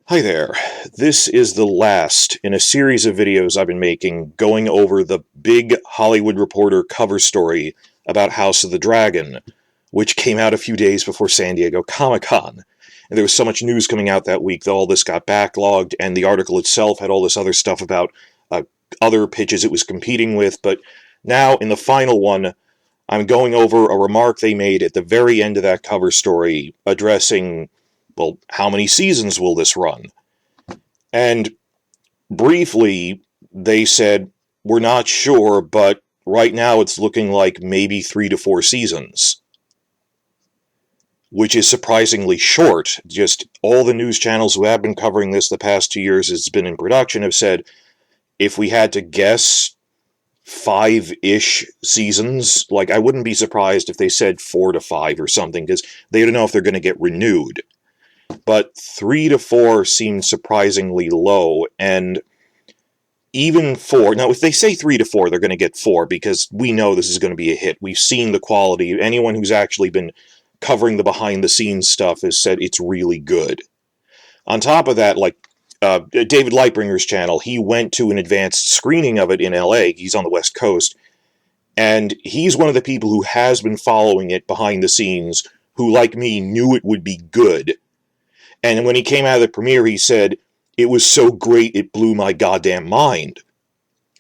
Hi there. This is the last in a series of videos I've been making going over the big Hollywood Reporter cover story about House of the Dragon, which came out a few days before San Diego Comic-Con. And there was so much news coming out that week that all this got backlogged, and the article itself had all this other stuff about other pitches it was competing with. But now, in the final one, I'm going over a remark they made at the very end of that cover story addressing, well, how many seasons will this run? And briefly, they said, we're not sure, but right now it's looking like maybe 3 to 4 seasons. Which is surprisingly short. Just all the news channels who have been covering this the past 2 years it's been in production have said, if we had to guess, 5-ish seasons. Like, I wouldn't be surprised if they said 4 to 5 or something, because they don't know if they're going to get renewed. But 3 to 4 seems surprisingly low, and even 4... Now, if they say 3 to 4, they're going to get 4, because we know this is going to be a hit. We've seen the quality. Anyone who's actually been covering the behind-the-scenes stuff has said it's really good. On top of that, like, David Lightbringer's channel, he went to an advanced screening of it in LA. He's on the West Coast. And he's one of the people who has been following it behind the scenes, who, like me, knew it would be good. And when he came out of the premiere, he said, it was so great it blew my goddamn mind.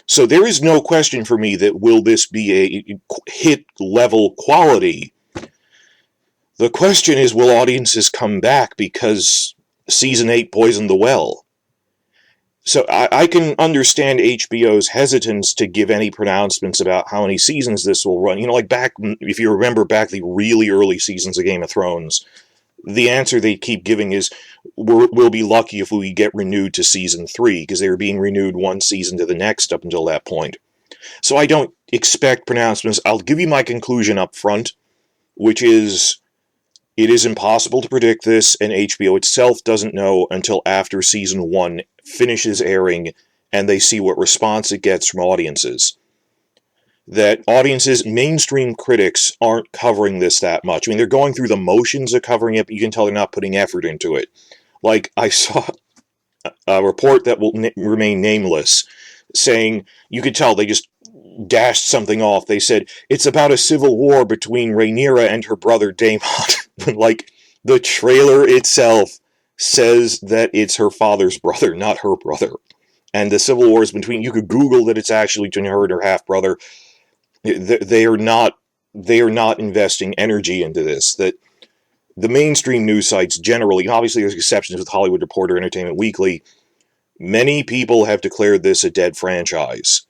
So there is no question for me that will this be a hit-level quality. The question is, will audiences come back because Season 8 poisoned the well? So I can understand HBO's hesitance to give any pronouncements about how many seasons this will run. You know, like back, if you remember back the really early seasons of Game of Thrones, the answer they keep giving is, we'll be lucky if we get renewed to Season 3, because they were being renewed one season to the next up until that point. So I don't expect pronouncements. I'll give you my conclusion up front, which is, it is impossible to predict this, and HBO itself doesn't know until after Season 1 finishes airing and they see what response it gets from audiences. That audiences, mainstream critics, aren't covering this that much. I mean, they're going through the motions of covering it, but you can tell they're not putting effort into it. Like, I saw a report that will remain nameless saying, you could tell they just dashed something off. They said, it's about a civil war between Rhaenyra and her brother Daemon. Like, the trailer itself says that it's her father's brother, not her brother. And the civil war is between, you could Google that it's actually between her and her half-brother. They are not investing energy into this. That the mainstream news sites generally, obviously there's exceptions with Hollywood Reporter, Entertainment Weekly, many people have declared this a dead franchise.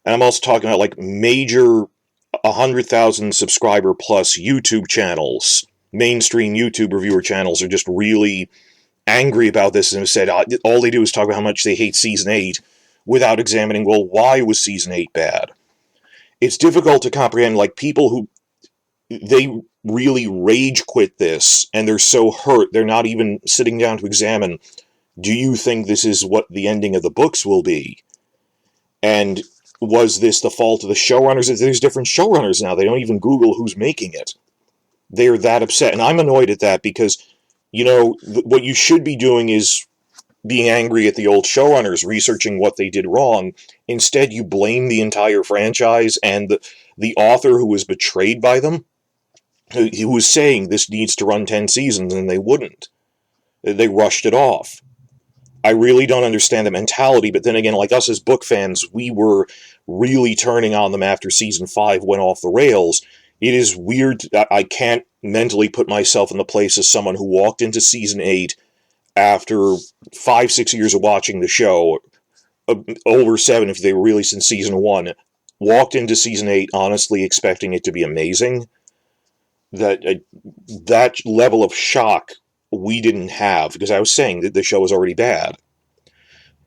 And I'm also talking about, like, major 100,000 subscriber plus YouTube channels, mainstream YouTube reviewer channels, are just really angry about this and have said all they do is talk about how much they hate Season 8 without examining, well, why was Season 8 bad? It's difficult to comprehend, like, people who, they really rage quit this, and they're so hurt, they're not even sitting down to examine, do you think this is what the ending of the books will be? And was this the fault of the showrunners? There's different showrunners now. They don't even Google who's making it. They're that upset. And I'm annoyed at that because, you know, what you should be doing is being angry at the old showrunners, researching what they did wrong. Instead, you blame the entire franchise and the author who was betrayed by them, who was saying this needs to run 10 seasons, and they wouldn't. They rushed it off. I really don't understand the mentality, but then again, like us as book fans, we were really turning on them after Season 5 went off the rails. It is weird. I can't mentally put myself in the place of someone who walked into Season 8 after 5-6 years of watching the show, over 7 if they were released in Season 1, walked into Season 8 honestly expecting it to be amazing. That level of shock we didn't have, because I was saying that the show was already bad.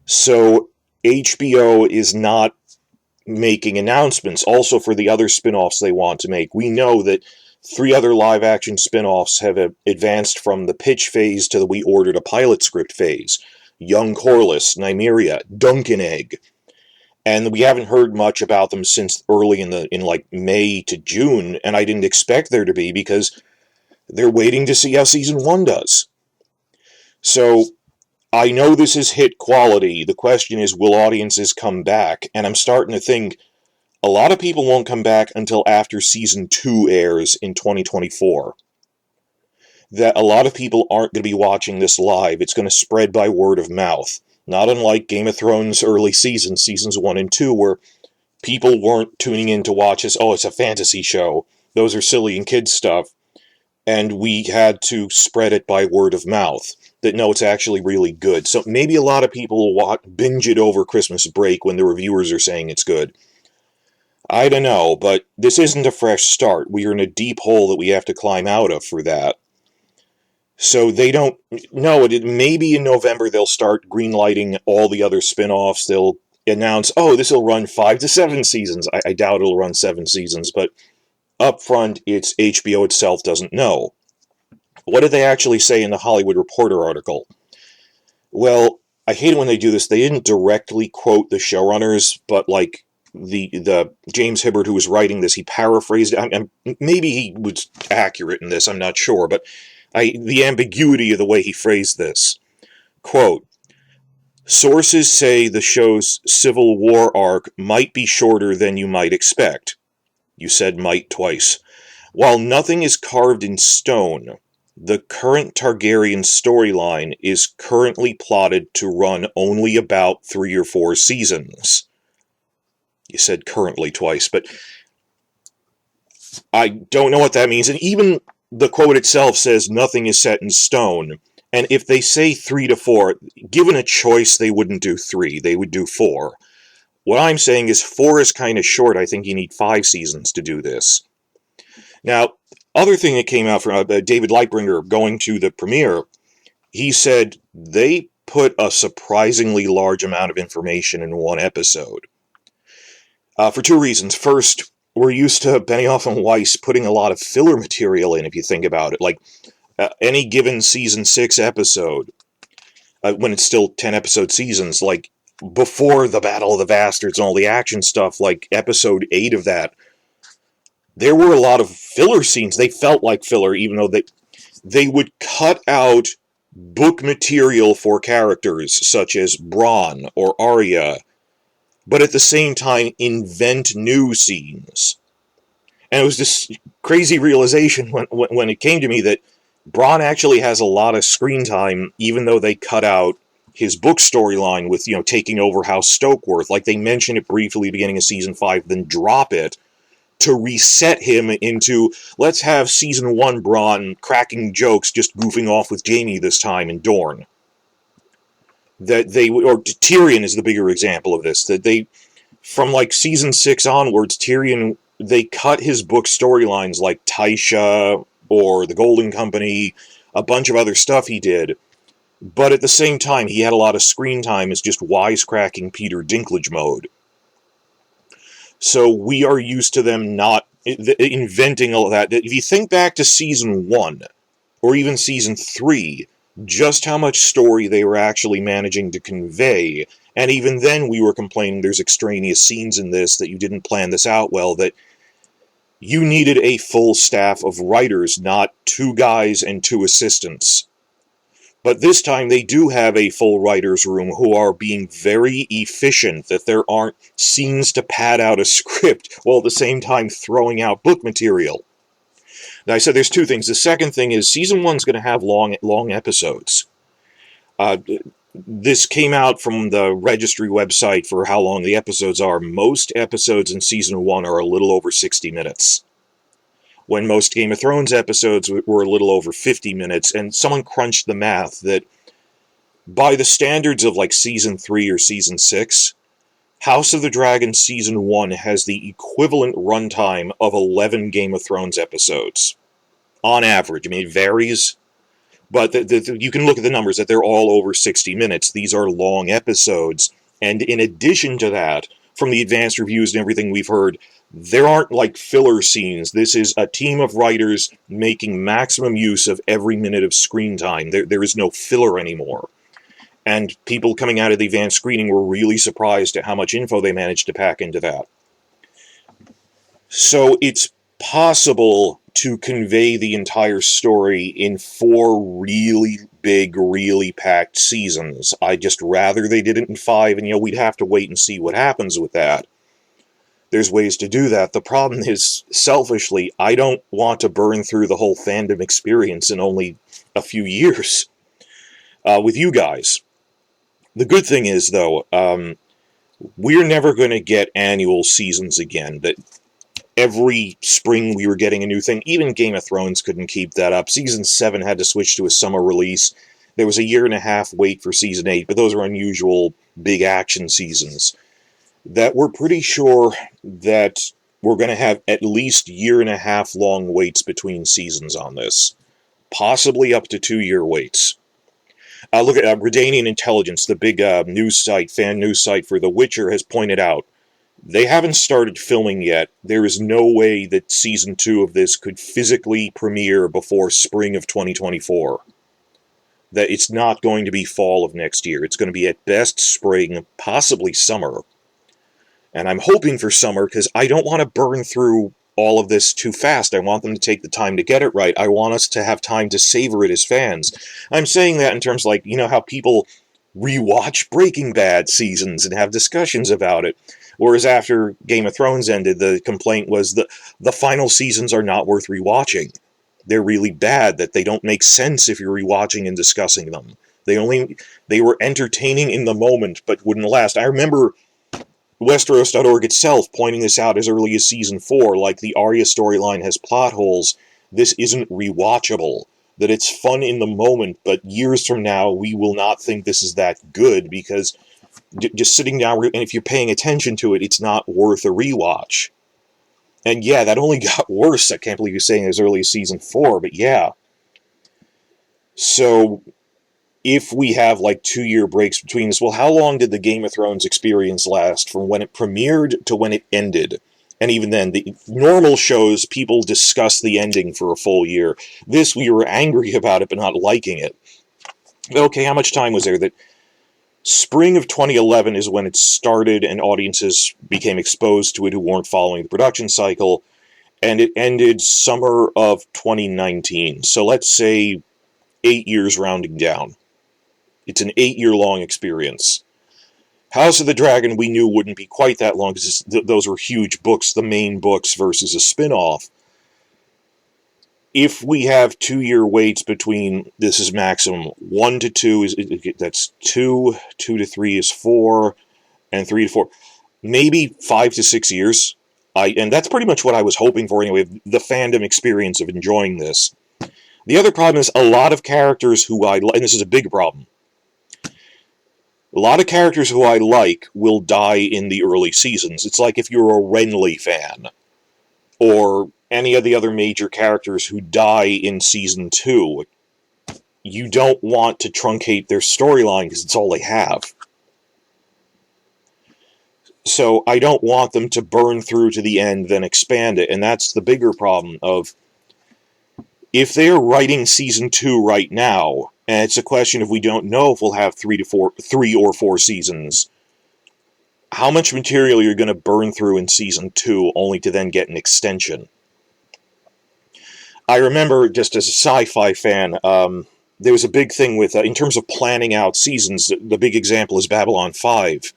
So HBO is not making announcements also for the other spin-offs they want to make. We know that 3 other live-action spin-offs have advanced from the pitch phase to the we ordered a pilot script phase. Young Corliss, Nymeria, Dunkin' Egg. And we haven't heard much about them since early in like May to June, and I didn't expect there to be, because they're waiting to see how Season 1 does. So I know this is hit quality. The question is, will audiences come back? And I'm starting to think a lot of people won't come back until after season 2 airs in 2024. That a lot of people aren't going to be watching this live. It's going to spread by word of mouth. Not unlike Game of Thrones early seasons, seasons 1 and 2, where people weren't tuning in to watch this. Oh, it's a fantasy show. Those are silly and kids stuff. And we had to spread it by word of mouth. That no, it's actually really good. So maybe a lot of people will binge it over Christmas break when the reviewers are saying it's good. I don't know, but this isn't a fresh start. We are in a deep hole that we have to climb out of for that. So they don't know it. Maybe in November they'll start greenlighting all the other spin-offs. They'll announce, oh, this will run 5 to 7 seasons. I doubt it'll run 7 seasons, but up front, it's HBO itself doesn't know. What did they actually say in the Hollywood Reporter article? Well, I hate it when they do this. They didn't directly quote the showrunners, but like the James Hibbert who was writing this, he paraphrased it. Maybe he was accurate in this, I'm not sure, but the ambiguity of the way he phrased this. Quote, sources say the show's Civil War arc might be shorter than you might expect. You said might twice. While nothing is carved in stone, the current Targaryen storyline is currently plotted to run only about 3 or 4 seasons. You said currently twice, but I don't know what that means. And even the quote itself says nothing is set in stone. And if they say 3 to 4, given a choice, they wouldn't do 3. They would do 4. What I'm saying is 4 is kind of short. I think you need 5 seasons to do this. Now, other thing that came out from David Lightbringer going to the premiere, he said they put a surprisingly large amount of information in one episode. For 2 reasons. First, we're used to Benioff and Weiss putting a lot of filler material in, if you think about it. Like, any given season 6 episode, when it's still 10-episode seasons, like, before the Battle of the Bastards and all the action stuff, like episode 8 of that, there were a lot of filler scenes. They felt like filler, even though they would cut out book material for characters such as Bronn or Arya, but at the same time invent new scenes. And it was this crazy realization when it came to me that Bronn actually has a lot of screen time, even though they cut out his book storyline with, taking over House Stokeworth. Like, they mention it briefly beginning of season 5, then drop it to reset him into, let's have season 1 Bronn cracking jokes, just goofing off with Jaime this time in Dorne. Or Tyrion is the bigger example of this, that they, from like season 6 onwards, Tyrion, they cut his book storylines like Tysha or the Golden Company, a bunch of other stuff he did, but at the same time, he had a lot of screen time as just wisecracking Peter Dinklage mode. So we are used to them not inventing all that. If you think back to season 1, or even season 3, just how much story they were actually managing to convey, and even then we were complaining there's extraneous scenes in this, that you didn't plan this out well, that you needed a full staff of writers, not 2 guys and 2 assistants. But this time they do have a full writer's room who are being very efficient, that there aren't scenes to pad out a script while at the same time throwing out book material. Now, I said there's 2 things. The second thing is season 1's going to have long episodes. This came out from the registry website for how long the episodes are. Most episodes in season 1 are a little over 60 minutes. When most Game of Thrones episodes were a little over 50 minutes, and someone crunched the math that by the standards of like season 3 or season 6, House of the Dragon season 1 has the equivalent runtime of 11 Game of Thrones episodes. On average. I mean, it varies, but you can look at the numbers, that they're all over 60 minutes. These are long episodes, and in addition to that, from the advanced reviews and everything we've heard, there aren't like filler scenes. This is a team of writers making maximum use of every minute of screen time. There is no filler anymore. And people coming out of the advanced screening were really surprised at how much info they managed to pack into that. So it's possible to convey the entire story in 4 really big, really packed seasons. I'd just rather they did it in 5, and, we'd have to wait and see what happens with that. There's ways to do that. The problem is, selfishly, I don't want to burn through the whole fandom experience in only a few years with you guys. The good thing is, though, we're never going to get annual seasons again. That every spring we were getting a new thing. Even Game of Thrones couldn't keep that up. Season 7 had to switch to a summer release. There was a 1.5 year wait for Season 8, but those are unusual big action seasons. That we're pretty sure that we're going to have at least 1.5 year long waits between seasons on this. Possibly up to 2 year waits. Look at Redanian Intelligence, the big news site, fan news site for The Witcher, has pointed out they haven't started filming yet. There is no way that Season 2 of this could physically premiere before spring of 2024. That it's not going to be fall of next year. It's going to be at best spring, possibly summer. And I'm hoping for summer because I don't want to burn through all of this too fast. I want them to take the time to get it right. I want us to have time to savor it as fans. I'm saying that in terms like, how people rewatch Breaking Bad seasons and have discussions about it. Whereas after Game of Thrones ended, the complaint was that the final seasons are not worth rewatching. They're really bad, that they don't make sense if you're rewatching and discussing them. They were entertaining in the moment, but wouldn't last. I remember Westeros.org itself pointing this out as early as Season 4, like the Arya storyline has plot holes. This isn't rewatchable. That it's fun in the moment, but years from now, we will not think this is that good, because just sitting down, and if you're paying attention to it, it's not worth a rewatch. And yeah, that only got worse. I can't believe you're saying as early as Season 4, but yeah. So, if we have 2-year breaks between this, well, how long did the Game of Thrones experience last from when it premiered to when it ended? And even then, the normal shows, people discuss the ending for a full year. This, we were angry about it, but not liking it. Okay, how much time was there? That spring of 2011 is when it started and audiences became exposed to it who weren't following the production cycle, and it ended summer of 2019. So let's say 8 years rounding down. It's an 8-year-long experience. House of the Dragon we knew wouldn't be quite that long because those were huge books, the main books versus a spin-off. If we have 2-year waits between, this is maximum, 1 to 2, that's 2, 2 to 3 is 4, and 3 to 4, maybe 5 to 6 years. And that's pretty much what I was hoping for anyway, the fandom experience of enjoying this. The other problem is a lot of characters who I like, and this is a big problem, a lot of characters who I like will die in the early seasons. It's like if you're a Renly fan, or any of the other major characters who die in Season 2. You don't want to truncate their storyline because it's all they have. So I don't want them to burn through to the end, then expand it. And that's the bigger problem of, if they're writing Season 2 right now, and it's a question of we don't know if we'll have 3 or 4 seasons, how much material you're going to burn through in Season 2 only to then get an extension? I remember, just as a sci-fi fan, there was a big thing with, in terms of planning out seasons, the big example is Babylon 5,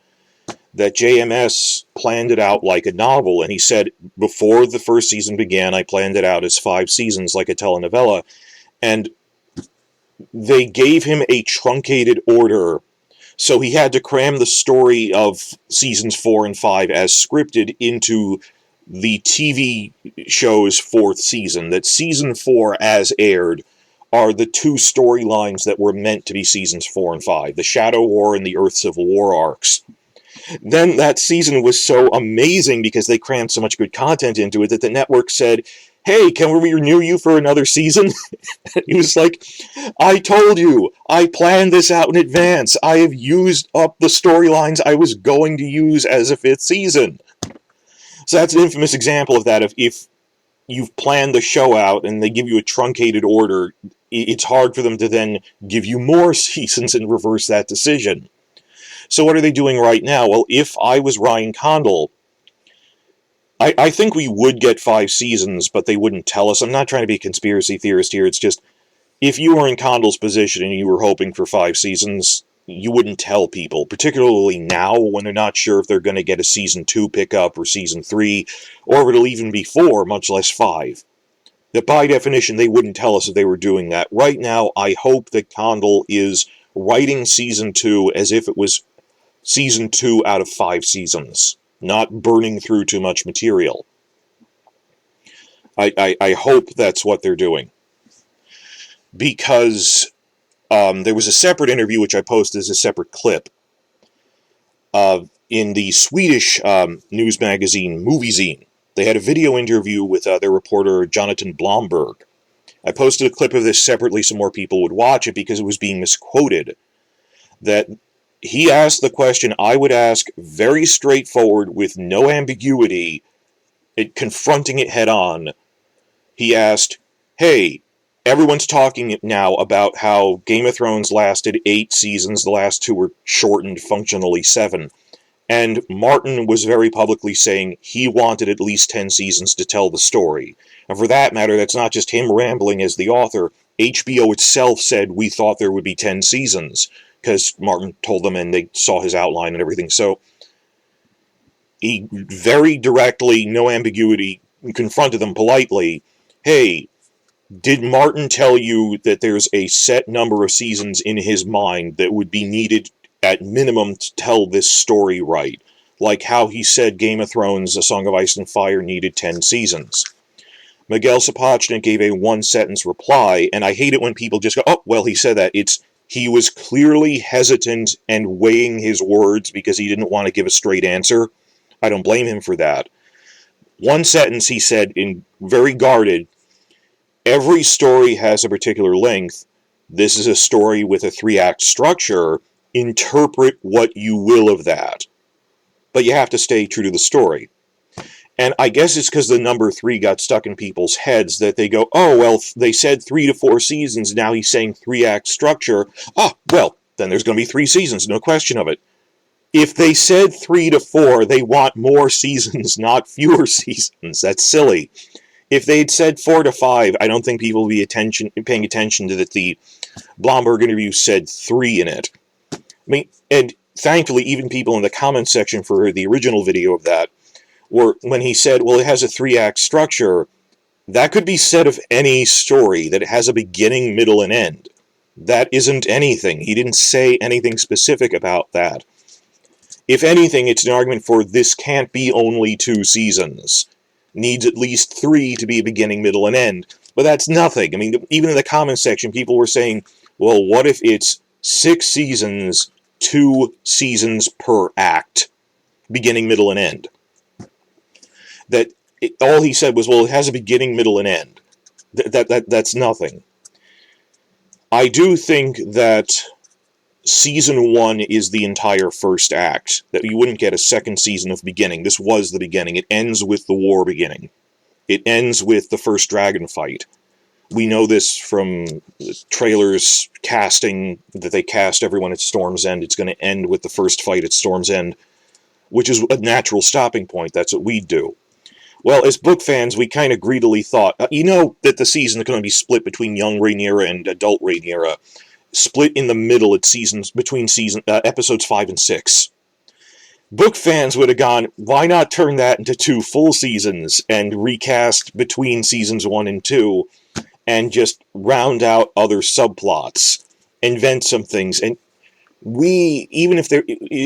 that JMS planned it out like a novel, and he said, before the first season began, I planned it out as 5 seasons like a telenovela, and they gave him a truncated order, so he had to cram the story of Seasons 4 and 5 as scripted into the TV show's 4th season. That Season 4, as aired, are the 2 storylines that were meant to be Seasons 4 and 5, the Shadow War and the Earth Civil War arcs. Then that season was so amazing because they crammed so much good content into it that the network said, hey, can we renew you for another season? He was like, I told you, I planned this out in advance. I have used up the storylines I was going to use as a 5th season. So that's an infamous example of that. If you've planned the show out and they give you a truncated order, it's hard for them to then give you more seasons and reverse that decision. So what are they doing right now? Well, if I was Ryan Condal, I think we would get 5 seasons, but they wouldn't tell us. I'm not trying to be a conspiracy theorist here. It's just, if you were in Condal's position and you were hoping for 5 seasons, you wouldn't tell people, particularly now when they're not sure if they're going to get a season 2 pickup or season 3, or if it'll even be 4, much less 5. That by definition, they wouldn't tell us if they were doing that. Right now, I hope that Condal is writing season 2 as if it was season 2 out of 5 seasons, not burning through too much material. I hope that's what they're doing. Because there was a separate interview, which I posted as a separate clip, in the Swedish news magazine Moviezine. They had a video interview with their reporter, Jonathan Blomberg. I posted a clip of this separately so more people would watch it because it was being misquoted. That he asked the question I would ask very straightforward with no ambiguity, confronting it head on. He asked, hey, everyone's talking now about how Game of Thrones lasted 8 seasons, the last 2 were shortened, functionally 7. And Martin was very publicly saying he wanted at least 10 seasons to tell the story. And for that matter, that's not just him rambling as the author. HBO itself said we thought there would be 10 seasons, because Martin told them and they saw his outline and everything. So he very directly, no ambiguity, confronted them politely. Hey, did Martin tell you that there's a set number of seasons in his mind that would be needed at minimum to tell this story right? Like how he said Game of Thrones, A Song of Ice and Fire needed 10 seasons. Miguel Sapochnik gave a 1-sentence reply, and I hate it when people just go, oh, well, he said that. He was clearly hesitant and weighing his words because he didn't want to give a straight answer. I don't blame him for that. 1 sentence he said, in very guarded, every story has a particular length. This is a story with a 3-act structure. Interpret what you will of that. But you have to stay true to the story. And I guess it's because the number 3 got stuck in people's heads that they go, oh, well, they said 3 to 4 seasons, now he's saying 3-act structure. Ah, well, then there's going to be 3 seasons, no question of it. If they said 3 to 4, they want more seasons, not fewer seasons. That's silly. If they'd said 4 to 5, I don't think people would be paying attention to that the Blomberg interview said 3 in it. I mean, and thankfully, even people in the comments section for the original video of that were, when he said, well, it has a 3-act structure, that could be said of any story, that it has a beginning, middle, and end. That isn't anything. He didn't say anything specific about that. If anything, it's an argument for this can't be only 2 seasons. Needs at least 3 to be a beginning, middle, and end. But that's nothing. I mean, even in the comments section, people were saying, well, what if it's 6 seasons, 2 seasons per act, beginning, middle, and end? All he said was, well, it has a beginning, middle, and end. That's nothing. I do think that season 1 is the entire first act, that you wouldn't get a second season of beginning. This was the beginning. It ends with the war beginning. It ends with the first dragon fight. We know this from the trailers casting, that they cast everyone at Storm's End. It's going to end with the first fight at Storm's End, which is a natural stopping point. That's what we do. Well, as book fans, we kind of greedily thought, you know that the season is going to be split between young Rhaenyra and adult Rhaenyra, split in the middle at between episodes 5 and 6. Book fans would have gone, why not turn that into 2 full seasons and recast between seasons 1 and 2 and just round out other subplots, invent some things. And even if they're,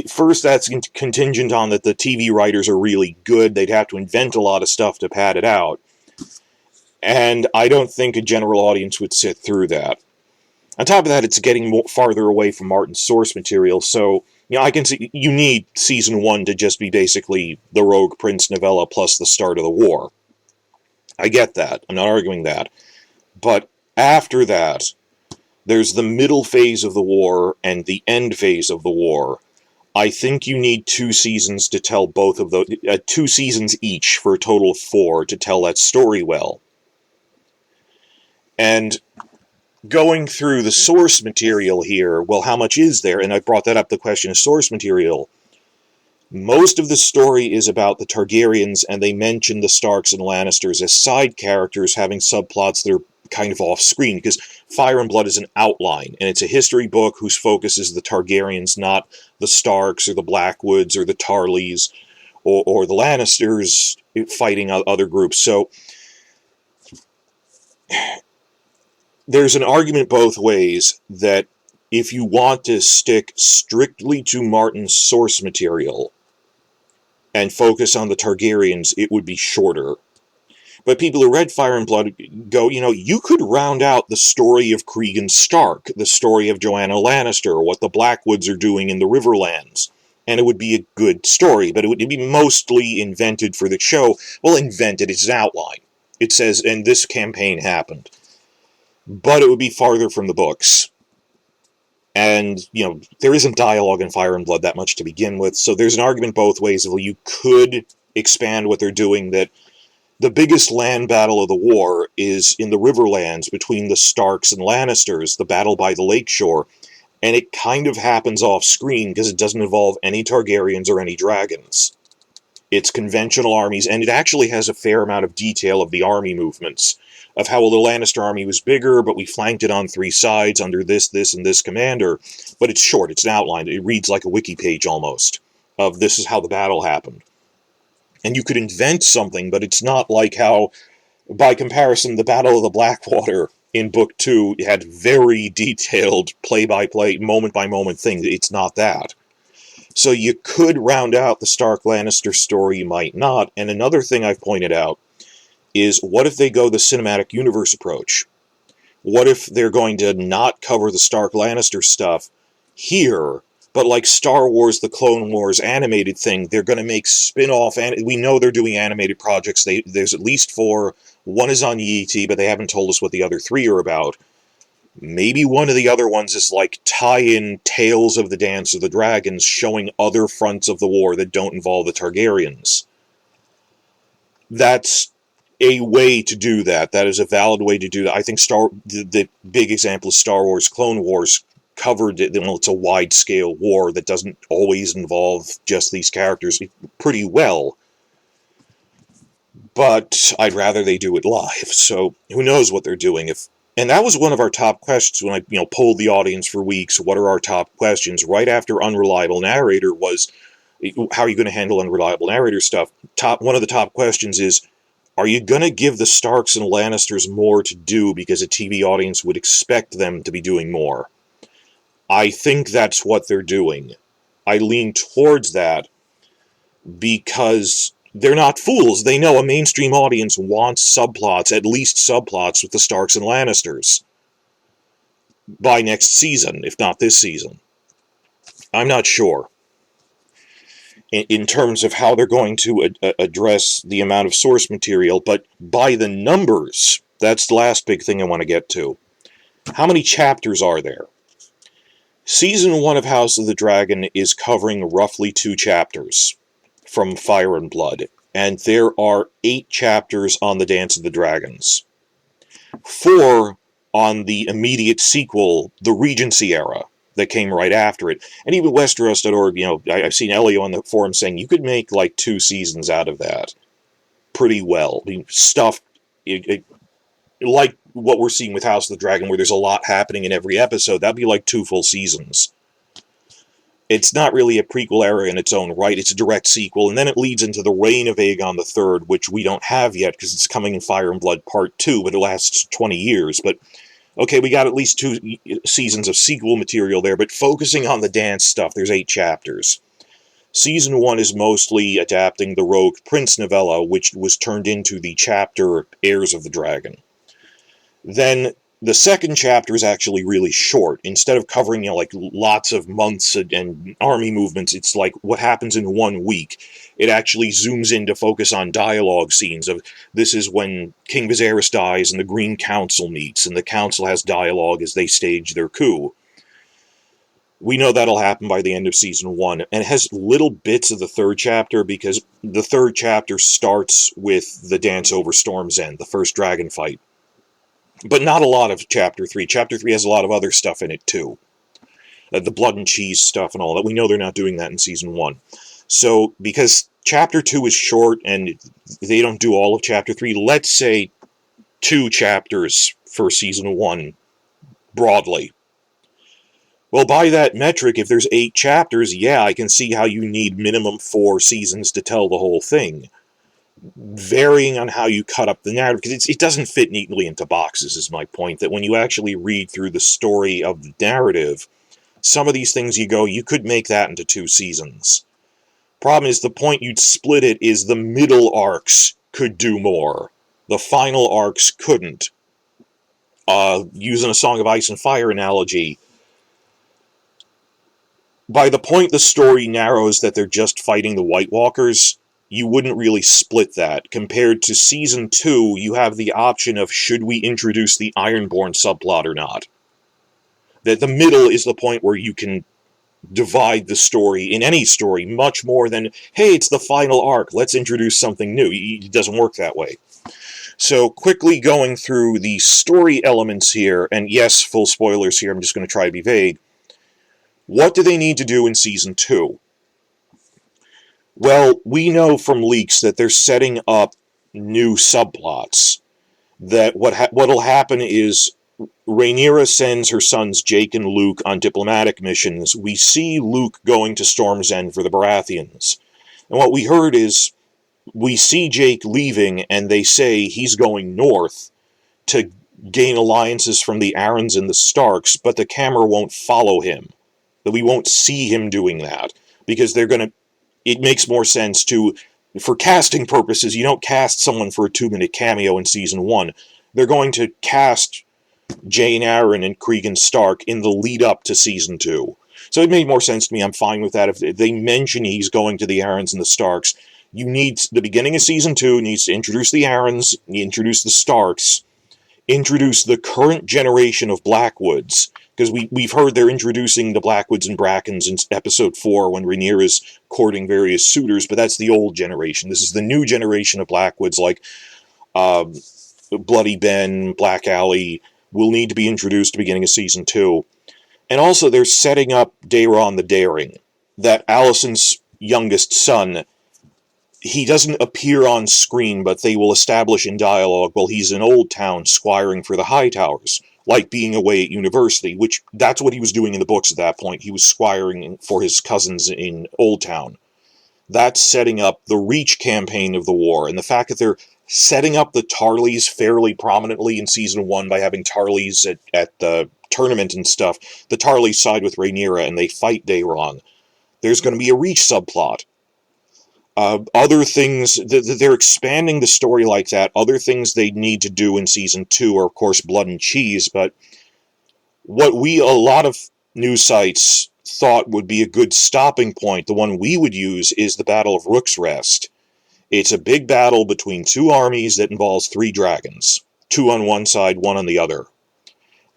first that's contingent on that the TV writers are really good, they'd have to invent a lot of stuff to pad it out. And I don't think a general audience would sit through that. On top of that, it's getting farther away from Martin's source material, so I can see you need season 1 to just be basically the Rogue Prince novella plus the start of the war. I get that. I'm not arguing that. But after that, there's the middle phase of the war and the end phase of the war. I think you need 2 seasons to tell both of those, 2 seasons each for a total of 4 to tell that story well. And going through the source material here, well, how much is there? And I brought that up, the question of source material. Most of the story is about the Targaryens, and they mention the Starks and Lannisters as side characters having subplots that are kind of off-screen, because Fire and Blood is an outline, and it's a history book whose focus is the Targaryens, not the Starks or the Blackwoods or the Tarleys or the Lannisters fighting other groups. So there's an argument both ways that if you want to stick strictly to Martin's source material and focus on the Targaryens, it would be shorter. But people who read Fire and Blood go, you could round out the story of Cregan Stark, the story of Joanna Lannister, or what the Blackwoods are doing in the Riverlands, and it would be a good story, but it would be mostly invented for the show. Well, invented, it's an outline. It says, and this campaign happened. But it would be farther from the books. And, there isn't dialogue in Fire and Blood that much to begin with, so there's an argument both ways of, well, you could expand what they're doing, that the biggest land battle of the war is in the Riverlands between the Starks and Lannisters, the battle by the lakeshore, and it kind of happens off-screen because it doesn't involve any Targaryens or any dragons. It's conventional armies, and it actually has a fair amount of detail of the army movements, of how, well, the Lannister army was bigger, but we flanked it on 3 sides under this, and this commander. But it's short, it's an outline. It reads like a wiki page almost, of this is how the battle happened. And you could invent something, but it's not like how, by comparison, the Battle of the Blackwater in Book 2 had very detailed play-by-play, moment-by-moment things. It's not that. So you could round out the Stark-Lannister story, you might not. And another thing I've pointed out is, what if they go the cinematic universe approach? What if they're going to not cover the Stark-Lannister stuff here, but like Star Wars, the Clone Wars animated thing, they're going to make spin-off, and we know they're doing animated projects. There's at least 4. One is on YT, but they haven't told us what the other 3 are about. Maybe one of the other ones is like tie-in Tales of the Dance of the Dragons, showing other fronts of the war that don't involve the Targaryens. That's a way to do that. That is a valid way to do that. I think the big example is Star Wars Clone Wars covered it. It's a wide-scale war that doesn't always involve just these characters pretty well. But I'd rather they do it live, so who knows what they're doing. And that was one of our top questions when I polled the audience for weeks. What are our top questions? Right after Unreliable Narrator was, how are you going to handle Unreliable Narrator stuff? One of the top questions is, are you going to give the Starks and Lannisters more to do because a TV audience would expect them to be doing more? I think that's what they're doing. I lean towards that because they're not fools. They know a mainstream audience wants subplots, at least subplots, with the Starks and Lannisters by next season, if not this season. I'm not sure in terms of how they're going to address the amount of source material, but by the numbers, that's the last big thing I want to get to. How many chapters are there? Season 1 of House of the Dragon is covering roughly 2 chapters from Fire and Blood, and there are 8 chapters on the Dance of the Dragons. 4 on the immediate sequel, the Regency era, that came right after it. And even Westeros.org, I've seen Elio on the forum saying you could make like 2 seasons out of that pretty well. I mean, stuff like what we're seeing with House of the Dragon, where there's a lot happening in every episode, that'd be like 2 full seasons. It's not really a prequel era in its own right, it's a direct sequel, and then it leads into the reign of Aegon III, which we don't have yet, because it's coming in Fire and Blood Part 2, but it lasts 20 years, but okay, we got at least 2 seasons of sequel material there, but focusing on the dance stuff, there's 8 chapters. Season 1 is mostly adapting the Rogue Prince novella, which was turned into the chapter Heirs of the Dragon. Then the second chapter is actually really short. Instead of covering, like lots of months and army movements, it's like what happens in 1 week. It actually zooms in to focus on dialogue scenes of, this is when King Viserys dies and the Green Council meets, and the council has dialogue as they stage their coup. We know that'll happen by the end of Season 1, and it has little bits of the 3rd chapter, because the 3rd chapter starts with the dance over Storm's End, the first dragon fight. But not a lot of Chapter 3. Chapter 3 has a lot of other stuff in it, too. The blood and cheese stuff and all that. We know they're not doing that in Season 1. So, because Chapter 2 is short, and they don't do all of Chapter 3, let's say 2 chapters for Season 1, broadly. Well, by that metric, if there's 8 chapters, yeah, I can see how you need minimum 4 seasons to tell the whole thing. Varying on how you cut up the narrative, because it doesn't fit neatly into boxes, is my point, that when you actually read through the story of the narrative, some of these things you could make that into 2 seasons. Problem is, the point you'd split it is the middle arcs could do more. The final arcs couldn't. Using a Song of Ice and Fire analogy, by the point the story narrows that they're just fighting the White Walkers, you wouldn't really split that. Compared to Season 2, you have the option of should we introduce the Ironborn subplot or not. That the middle is the point where you can divide the story, in any story, much more than, hey, it's the final arc, let's introduce something new. It doesn't work that way. So, quickly going through the story elements here, and yes, full spoilers here, I'm just going to try to be vague. What do they need to do in Season 2? Well, we know from leaks that they're setting up new subplots. That what'll happen is Rhaenyra sends her sons Jake and Luke on diplomatic missions. We see Luke going to Storm's End for the Baratheons. And what we heard is, we see Jake leaving, and they say he's going north to gain alliances from the Arryns and the Starks, but the camera won't follow him. That we won't see him doing that, because it makes more sense for casting purposes, you don't cast someone for a 2-minute cameo in Season 1. They're going to cast Jane Arryn and Cregan Stark in the lead-up to Season 2. So it made more sense to me, I'm fine with that. If they mention he's going to the Arryns and the Starks, the beginning of Season 2 needs to introduce the Arryns, introduce the Starks, introduce the current generation of Blackwoods, because we've heard they're introducing the Blackwoods and Brackens in Episode 4 when Rhaenyra is courting various suitors, but that's the old generation. This is the new generation of Blackwoods, like Bloody Ben, Black Aly, will need to be introduced at the beginning of Season 2. And also they're setting up Daeron the Daring, that Alicent's youngest son. He doesn't appear on screen, but they will establish in dialogue, well, he's in Old Town squiring for the Hightowers, like being away at university, which that's what he was doing in the books at that point. He was squiring for his cousins in Old Town. That's setting up the Reach campaign of the war, and the fact that they're setting up the Tarlys fairly prominently in Season 1 by having Tarlys at the tournament and stuff. The Tarlys side with Rhaenyra, and they fight Daeron. There's going to be a Reach subplot. Other things, they're expanding the story like that. Other things they need to do in Season 2 are, of course, Blood and Cheese, but what a lot of news sites thought would be a good stopping point, the one we would use, is the Battle of Rook's Rest. It's a big battle between 2 armies that involves 3 dragons. 2 on one side, 1 on the other.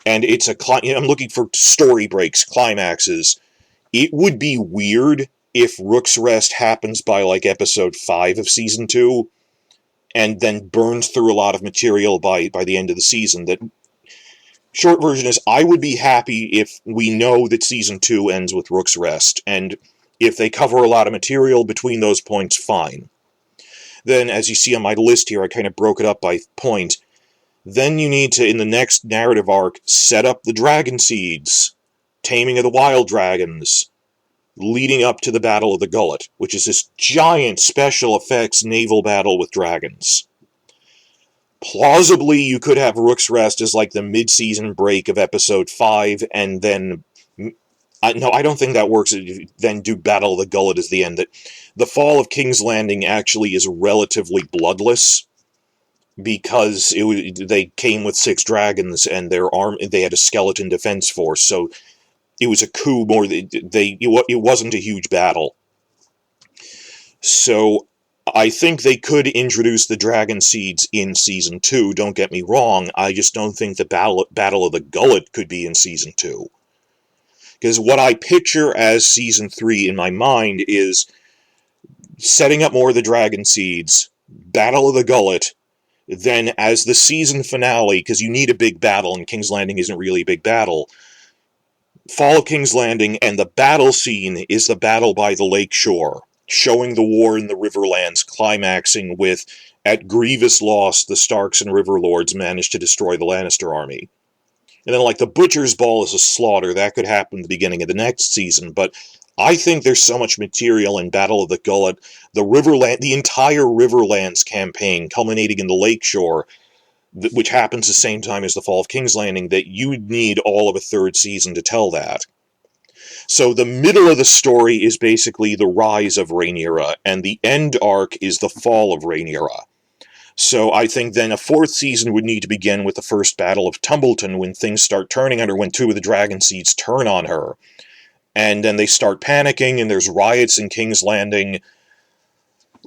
And I'm looking for story breaks, climaxes. It would be weird if Rook's Rest happens by, like, Episode 5 of Season 2, and then burns through a lot of material by the end of the season. That short version is, I would be happy if we know that Season 2 ends with Rook's Rest, and if they cover a lot of material between those points, fine. Then, as you see on my list here, I kind of broke it up by point. Then you need to, in the next narrative arc, set up the Dragon Seeds, Taming of the Wild Dragons, leading up to the Battle of the Gullet, which is this giant special effects naval battle with dragons. Plausibly, you could have Rook's Rest as like the mid-season break of Episode 5, and then... No, I don't think that works. Then do Battle of the Gullet as the end. That the fall of King's Landing actually is relatively bloodless, because they came with 6 dragons, and they had a skeleton defense force, so it was a coup more than it wasn't a huge battle. So I think they could introduce the Dragon Seeds in Season 2, don't get me wrong. I just don't think the Battle of the Gullet could be in Season 2. Because what I picture as Season 3 in my mind is setting up more of the Dragon Seeds, Battle of the Gullet, then as the season finale, because you need a big battle, and King's Landing isn't really a big battle, Fall of King's Landing, and the battle scene is the battle by the lake shore, showing the war in the Riverlands, climaxing with at grievous loss, the Starks and Riverlords managed to destroy the Lannister army. And then, like, the Butcher's Ball is a slaughter. That could happen at the beginning of the next season, but I think there's so much material in Battle of the Gullet, the entire Riverlands campaign, culminating in the Lakeshore, which happens the same time as the Fall of King's Landing, that you'd need all of a third season to tell that. So the middle of the story is basically the rise of Rhaenyra, and the end arc is the fall of Rhaenyra. So I think then a fourth season would need to begin with the first Battle of Tumbleton, when things start turning on her, when two of the dragon seeds turn on her. And then they start panicking, and there's riots in King's Landing,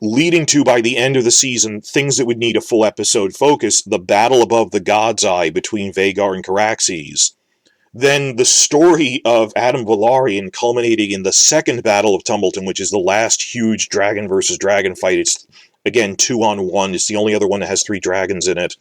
leading to, by the end of the season, things that would need a full episode focus: the battle above the God's Eye between Vhagar and Caraxes. Then the story of Adam Velaryon culminating in the second Battle of Tumbleton, which is the last huge dragon versus dragon fight. It's, again, 2-on-1. It's the only other one that has 3 dragons in it.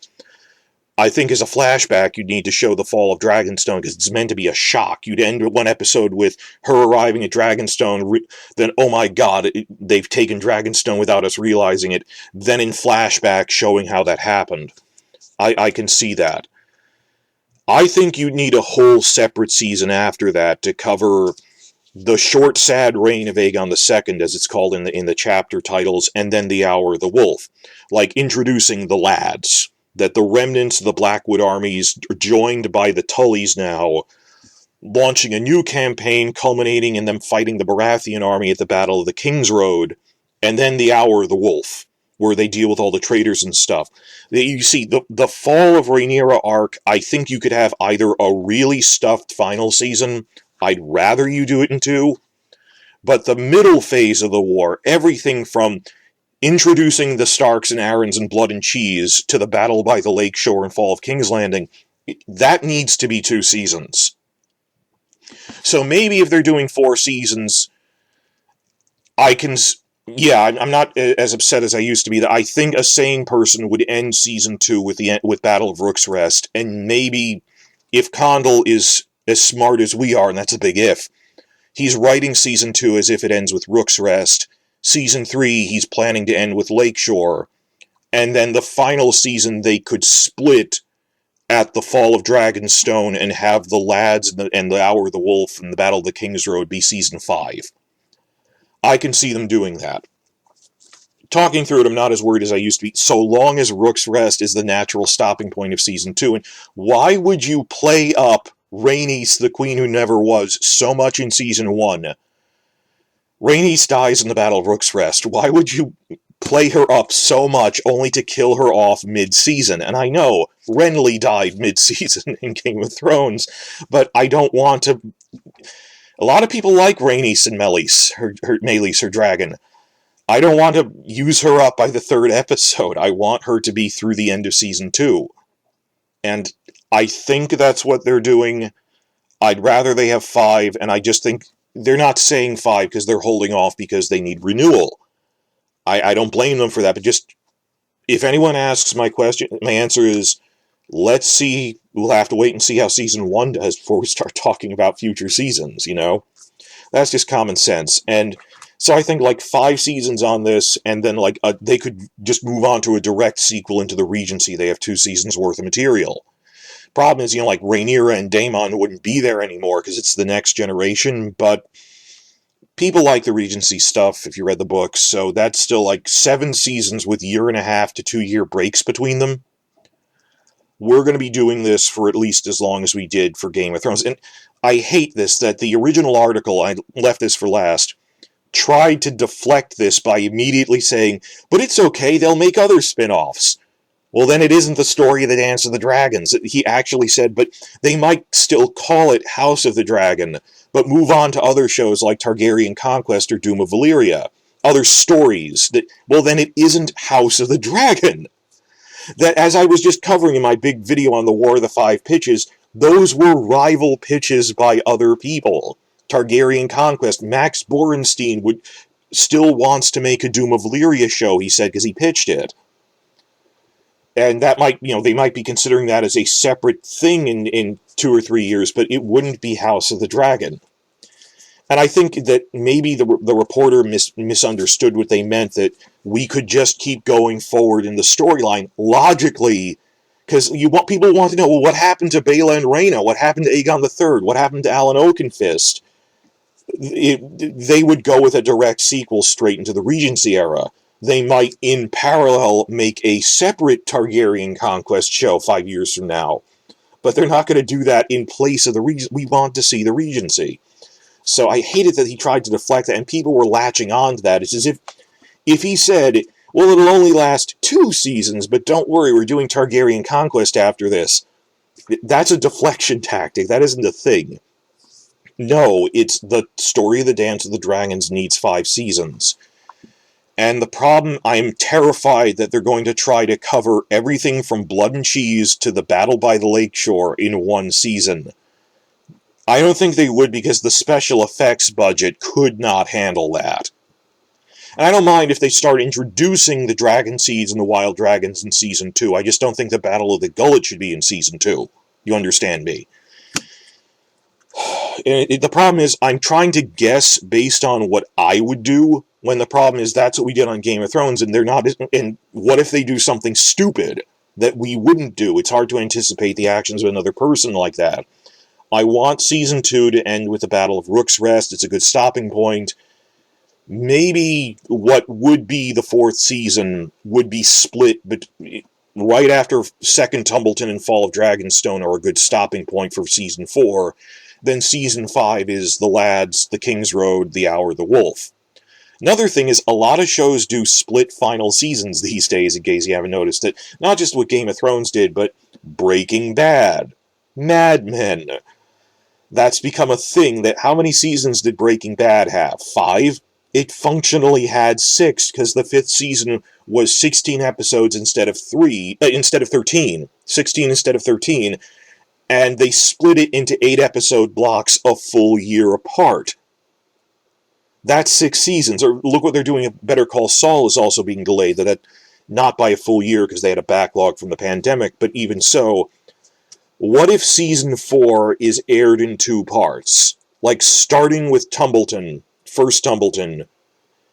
I think as a flashback, you'd need to show the fall of Dragonstone, because it's meant to be a shock. You'd end one episode with her arriving at Dragonstone, then, oh my god, they've taken Dragonstone without us realizing it. Then in flashback, showing how that happened. I can see that. I think you'd need a whole separate season after that to cover the short, sad reign of Aegon II, as it's called in the chapter titles, and then the Hour of the Wolf. Like introducing the lads. That the remnants of the Blackwood armies are joined by the Tullys now, launching a new campaign culminating in them fighting the Baratheon army at the Battle of the King's Road, and then the Hour of the Wolf, where they deal with all the traitors and stuff. You see, the fall of Rhaenyra arc, I think you could have either a really stuffed final season. I'd rather you do it in 2. But the middle phase of the war, everything from introducing the Starks and Arryns and Blood and Cheese to the battle by the Lakeshore and Fall of King's Landing, that needs to be 2 seasons. So maybe if they're doing 4 seasons, I'm not as upset as I used to be. That I think a sane person would end season 2 with Battle of Rook's Rest, and maybe if Condal is as smart as we are, and that's a big if, he's writing season 2 as if it ends with Rook's Rest. Season 3, he's planning to end with Lakeshore. And then the final season, they could split at the Fall of Dragonstone and have the lads and the Hour of the Wolf and the Battle of the King's Road be season 5. I can see them doing that. Talking through it, I'm not as worried as I used to be, so long as Rook's Rest is the natural stopping point of season 2. And why would you play up Rhaenys, the Queen Who Never Was, so much in season 1? Rhaenys dies in the Battle of Rook's Rest. Why would you play her up so much only to kill her off mid-season? And I know Renly died mid-season in Game of Thrones, but I don't want to... A lot of people like Rhaenys and Meleys, her dragon. I don't want to use her up by the 3rd episode. I want her to be through the end of season 2. And I think that's what they're doing. I'd rather they have 5, and I just think... They're not saying 5 because they're holding off because they need renewal. I don't blame them for that, but just, if anyone asks my answer is, let's see, we'll have to wait and see how season 1 does before we start talking about future seasons, you know? That's just common sense. And so I think, like, 5 seasons on this, and then, like, they could just move on to a direct sequel into the Regency. They have 2 seasons worth of material. Problem is, like, Rhaenyra and Daemon wouldn't be there anymore because it's the next generation, but people like the Regency stuff, if you read the books, so that's still, like, 7 seasons with 1.5 to 2 year breaks between them. We're going to be doing this for at least as long as we did for Game of Thrones. And I hate this, that the original article, I left this for last, tried to deflect this by immediately saying, but it's okay, they'll make other spin-offs. Well, then it isn't the story of the Dance of the Dragons. He actually said, but they might still call it House of the Dragon, but move on to other shows like Targaryen Conquest or Doom of Valyria. Other stories. Well, then it isn't House of the Dragon. That, as I was just covering in my big video on the War of the Five Pitches, those were rival pitches by other people. Targaryen Conquest. Max Borenstein still wants to make a Doom of Valyria show, he said, because he pitched it. And that might, they might be considering that as a separate thing in 2 or 3 years, but it wouldn't be House of the Dragon. And I think that maybe the reporter misunderstood what they meant, that we could just keep going forward in the storyline logically, because people want to know, well, what happened to Baela and Rhaena? What happened to Aegon III? What happened to Alan Oakenfist? They would go with a direct sequel straight into the Regency era. They might, in parallel, make a separate Targaryen conquest show 5 years from now, but they're not going to do that in place of the Regency. We want to see the Regency. So I hated that he tried to deflect that, and people were latching on to that. It's as if he said, well, it'll only last 2 seasons, but don't worry, we're doing Targaryen conquest after this. That's a deflection tactic. That isn't a thing. No, it's the story of the Dance of the Dragons needs 5 seasons. And the problem, I'm terrified that they're going to try to cover everything from Blood and Cheese to the Battle by the Lakeshore in 1 season. I don't think they would, because the special effects budget could not handle that. And I don't mind if they start introducing the Dragon Seeds and the Wild Dragons in Season 2. I just don't think the Battle of the Gullet should be in Season 2. You understand me? The problem is, I'm trying to guess based on what I would do, when the problem is that's what we did on Game of Thrones, and they're not. And what if they do something stupid that we wouldn't do? It's hard to anticipate the actions of another person like that. I want Season 2 to end with the Battle of Rook's Rest. It's a good stopping point. Maybe what would be the 4th season would be split, but right after Second Tumbleton and Fall of Dragonstone are a good stopping point for Season 4. Then Season 5 is The Lads, The King's Road, The Hour of the Wolf. Another thing is, a lot of shows do split final seasons these days, in case you haven't noticed it. Not just what Game of Thrones did, but Breaking Bad, Mad Men. That's become a thing. That how many seasons did Breaking Bad have? 5? It functionally had 6, because the 5th season was 16 episodes instead of 13. 16 instead of 13. And they split it into 8-episode blocks a full year apart. That's 6 seasons. Or look what they're doing. Better Call Saul is also being delayed. That not by a full year, because they had a backlog from the pandemic, but even so, what if Season 4 is aired in 2 parts? Like, starting with Tumbleton, first Tumbleton,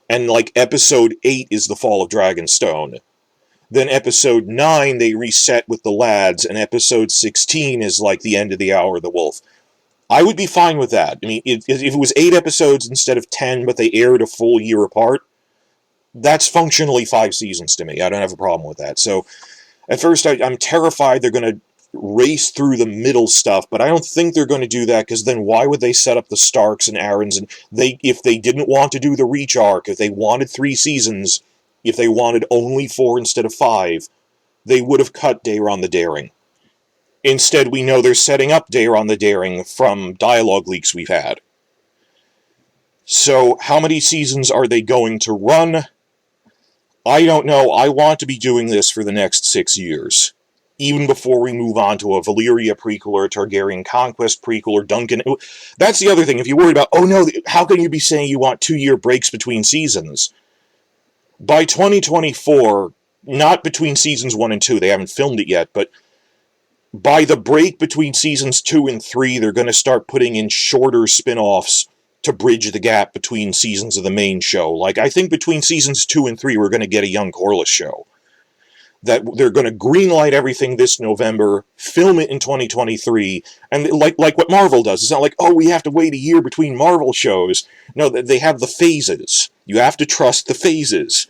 and like Episode 8 is the Fall of Dragonstone. Then Episode 9 they reset with the Lads, and Episode 16 is like the end of the Hour of the Wolf. I would be fine with that. I mean, if it was 8 episodes instead of 10, but they aired a full year apart, that's functionally 5 seasons to me. I don't have a problem with that. So, at first, I'm terrified they're going to race through the middle stuff, but I don't think they're going to do that, because then why would they set up the Starks and Aarons? And if they didn't want to do the Reach arc, if they wanted 3 seasons, if they wanted only 4 instead of 5, they would have cut Daeron the Daring. Instead, we know they're setting up Daeron the Daring from dialogue leaks we've had. So, how many seasons are they going to run? I don't know. I want to be doing this for the next 6 years. Even before we move on to a Valyria prequel or a Targaryen Conquest prequel or Duncan. That's the other thing. If you're worried about, oh no, how can you be saying you want 2-year breaks between seasons? By 2024, not between seasons 1 and 2, they haven't filmed it yet, but by the break between seasons 2 and 3, they're going to start putting in shorter spin-offs to bridge the gap between seasons of the main show. Like, I think between seasons 2 and 3, we're going to get a Young Corlys show. That they're going to greenlight everything this November, film it in 2023, and like what Marvel does. It's not like, oh, we have to wait a year between Marvel shows. No, they have the phases. You have to trust the phases.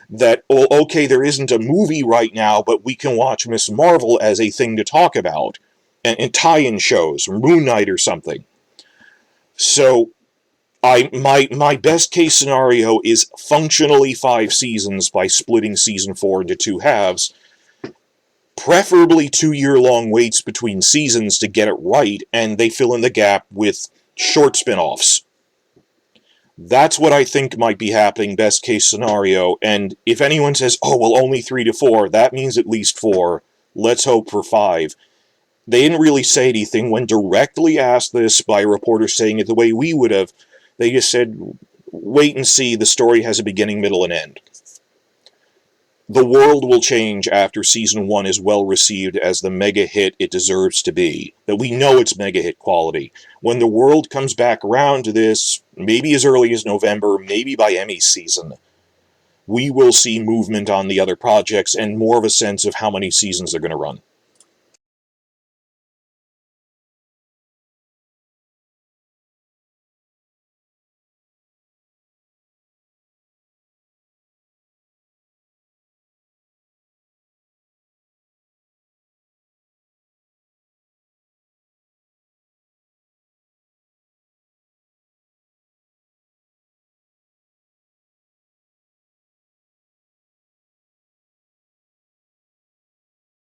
That, oh, okay, there isn't a movie right now, but we can watch Miss Marvel as a thing to talk about. And tie-in shows, or Moon Knight or something. So, my best case scenario is functionally 5 seasons by splitting Season 4 into 2 halves. Preferably 2-year-long waits between seasons to get it right, and they fill in the gap with short spin-offs. That's what I think might be happening, best case scenario, and if anyone says, oh, well, only 3 to 4, that means at least 4. Let's hope for 5. They didn't really say anything when directly asked this by a reporter saying it the way we would have. They just said, wait and see, the story has a beginning, middle, and end. the world will change after season 1 is well received as the mega hit it deserves to be. That we know it's mega hit quality. When the world comes back around to this, maybe as early as November, maybe by Emmy season, we will see movement on the other projects and more of a sense of how many seasons they're going to run.